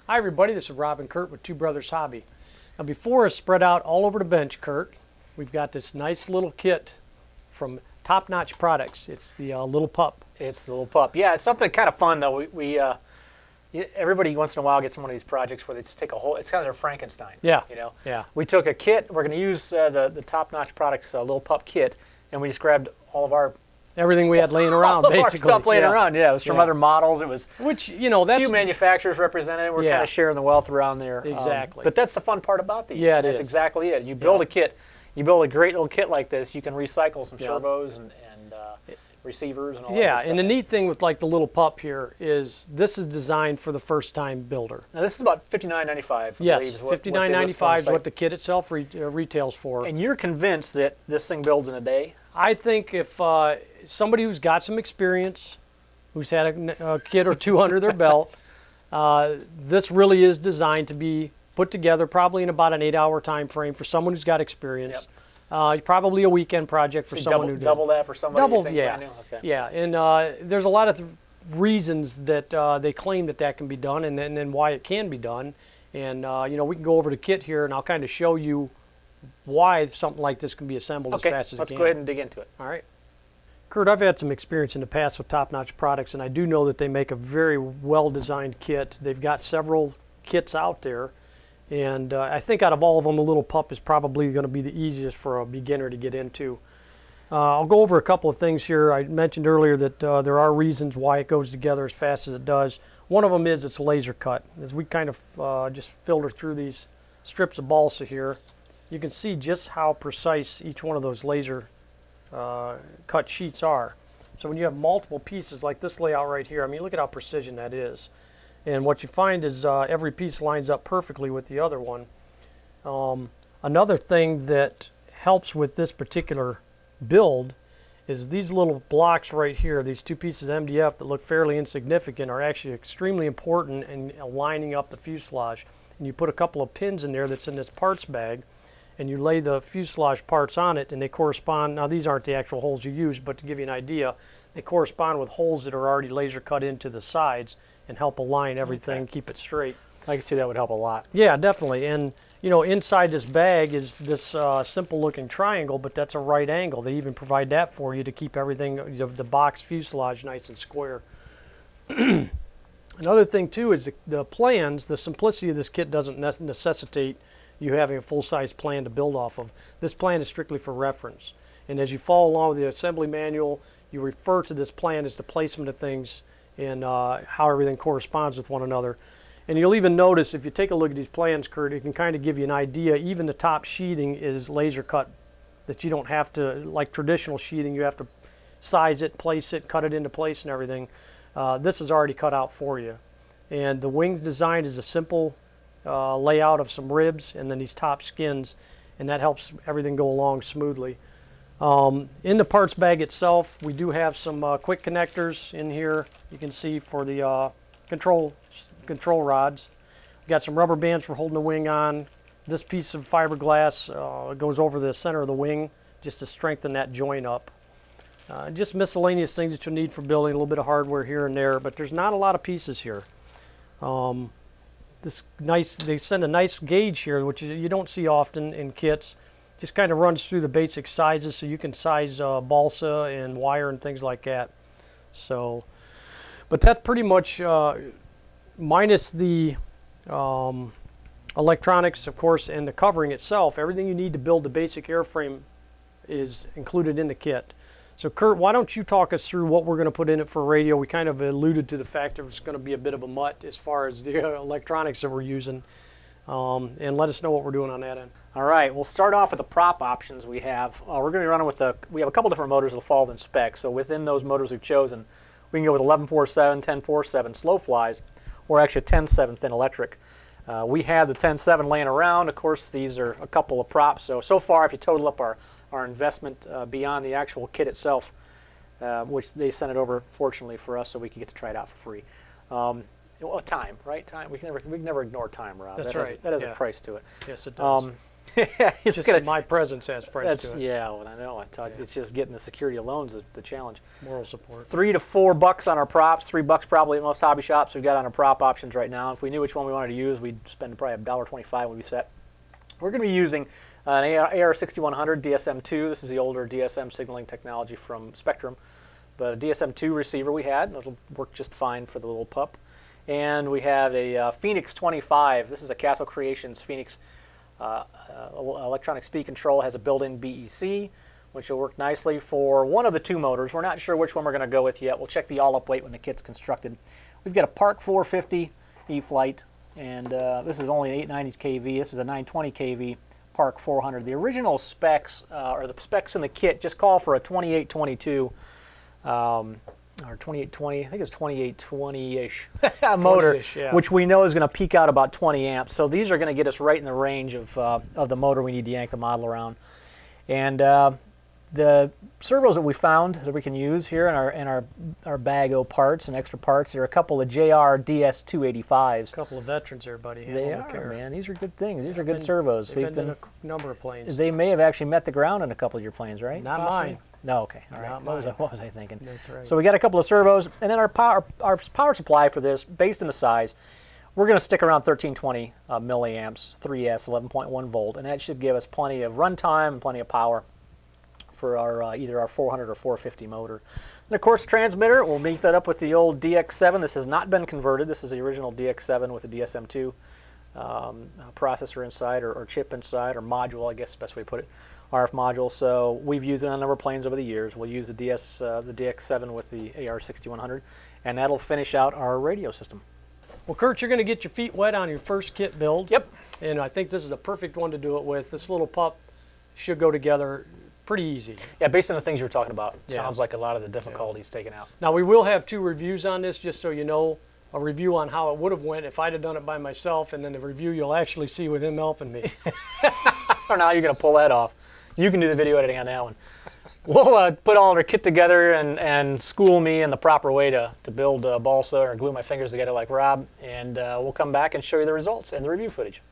Hi everybody, this is Rob and Kurt with Two Brothers Hobby. Now before us, spread out all over the bench, Kurt, we've got this nice little kit from Top Notch Products. It's the Lil Pup. It's the Lil Pup. Yeah, it's something kind of fun though. Everybody once in a while gets one of these projects where they just take a whole. It's kind of their Frankenstein. Yeah. You know. Yeah. We took a kit. We're going to use the Top Notch Products Lil Pup kit, and we just grabbed all of our everything we had laying around, all basically. Of our stuff laying around. Yeah, it was from other models. It was that's a few manufacturers represented. We're kind of sharing the wealth around there. Exactly. But that's the fun part about these. Yeah, that's exactly it. You build a kit. You build a great little kit like this. You can recycle some servos and receivers and all that stuff. And the neat thing with like the Lil Pup here is this is designed for the first time builder. Now this is about $59.95. Yes, $59.95 is what the kit itself retails for. And you're convinced that this thing builds in a day? I think if somebody who's got some experience, who's had a kit or two under their belt, this really is designed to be put together probably in about an 8-hour time frame for someone who's got experience. Yep. Probably a weekend project for someone who did. Double that for somebody. Double, yeah. Okay. Yeah, and there's a lot of reasons that they claim that can be done, and then why it can be done. And we can go over the kit here, and I'll kind of show you why something like this can be assembled as fast as it can. Let's go ahead and dig into it. All right. Kurt, I've had some experience in the past with Top Notch Products, and I do know that they make a very well-designed kit. They've got several kits out there. And I think out of all of them, the Lil Pup is probably going to be the easiest for a beginner to get into. I'll go over a couple of things here. I mentioned earlier that there are reasons why it goes together as fast as it does. One of them is it's laser cut. As we kind of just filter through these strips of balsa here, you can see just how precise each one of those laser cut sheets are. So when you have multiple pieces like this layout right here, I mean, look at how precision that is. And what you find is every piece lines up perfectly with the other one. Another thing that helps with this particular build is these little blocks right here, these two pieces of MDF that look fairly insignificant are actually extremely important in lining up the fuselage. And you put a couple of pins in there that's in this parts bag, and you lay the fuselage parts on it, and they correspond. Now these aren't the actual holes you use, but to give you an idea, they correspond with holes that are already laser cut into the sides and help align everything, keep it straight. I can see that would help a lot. Yeah, definitely. And inside this bag is this simple looking triangle, but that's a right angle. They even provide that for you to keep everything, the box fuselage, nice and square. Another thing too is the plans. The simplicity of this kit doesn't necessitate you having a full-size plan to build off of. This plan is strictly for reference. And as you follow along with the assembly manual, you refer to this plan as the placement of things and how everything corresponds with one another. And you'll even notice if you take a look at these plans, Kurt, it can kind of give you an idea. Even the top sheeting is laser cut, that you don't have to, like traditional sheeting, you have to size it, place it, cut it into place and everything. This is already cut out for you. And the wings design is a simple layout of some ribs and then these top skins, and that helps everything go along smoothly. In the parts bag itself, we do have some quick connectors in here. You can see for the control rods. We've got some rubber bands for holding the wing on. This piece of fiberglass goes over the center of the wing just to strengthen that joint up. Just miscellaneous things that you'll need for building, a little bit of hardware here and there, but there's not a lot of pieces here. They send a nice gauge here, which you don't see often in kits. Just kind of runs through the basic sizes so you can size balsa and wire and things like that. So, but that's pretty much minus the electronics, of course, and the covering itself. Everything you need to build the basic airframe is included in the kit. So Kurt, why don't you talk us through what we're going to put in it for radio? We kind of alluded to the fact that it's going to be a bit of a mutt as far as the electronics that we're using. And let us know what we're doing on that end. All right, we'll start off with the prop options we have. We're going to be running with we have a couple different motors that fall in spec. So within those motors we've chosen, we can go with 1147, 1047 slow flies, or actually 10.7 thin electric. We have the 10.7 laying around. Of course, these are a couple of props. So far, if you total up our investment beyond the actual kit itself, which they sent it over fortunately for us so we could get to try it out for free. Time, right? Time. We can never ignore time, Rob. That's right. That has a price to it. Yes, it does. Yeah, it's Just gonna, my presence has price to it. yeah, well, I know. It's just getting the security alone is the challenge. Moral support. $3 to $4 on our props. $3 probably at most hobby shops we've got on our prop options right now. If we knew which one we wanted to use, we'd spend probably $1.25 when we set. We're going to be using an AR6100 DSM2. This is the older DSM signaling technology from Spectrum, but a DSM2 receiver we had. It'll work just fine for the Lil Pup. And we have a Phoenix 25. This is a Castle Creations Phoenix electronic speed control. It has a built-in BEC, which will work nicely for one of the two motors. We're not sure which one we're going to go with yet. We'll check the all-up weight when the kit's constructed. We've got a Park 450 E-Flight, and this is only 890 kV. This is a 920 kV Park 400. The original specs, or the specs in the kit, just call for a 2822 or 2820, I think it's 2820-ish motor, yeah. which we know is going to peak out about 20 amps. So these are going to get us right in the range of the motor we need to yank the model around. And the servos that we found that we can use here in our bag of parts and extra parts, there are a couple of JR DS285s. A couple of veterans there, buddy. They are, man. These are good things. These are good servos. They've been in a number of planes. They may have actually met the ground in a couple of your planes, right? Not mine. No, okay. All right. Not What was I thinking? That's right. So we got a couple of servos, and then our power supply for this, based on the size, we're going to stick around 1320 milliamps, 3S, 11.1 volt, and that should give us plenty of runtime and plenty of power for our either our 400 or 450 motor. And of course, transmitter, we'll meet that up with the old DX7. This has not been converted. This is the original DX7 with the DSM2 processor inside, or chip inside, or module, I guess is the best way to put it. RF module. So we've used it on a number of planes over the years. We'll use the DX7 with the AR6100, and that'll finish out our radio system. Well, Kurt, you're going to get your feet wet on your first kit build. Yep. And I think this is the perfect one to do it with. This Lil Pup should go together pretty easy. Yeah, based on the things you were talking about, Yeah. sounds like a lot of the difficulties taken out. Now, we will have 2 reviews on this, just so you know. A review on how it would have went if I'd have done it by myself, and then the review you'll actually see with him helping me. I don't know how you're going to pull that off. You can do the video editing on that one. We'll put all our kit together and school me in the proper way to build balsa or glue my fingers together like Rob, and we'll come back and show you the results and the review footage.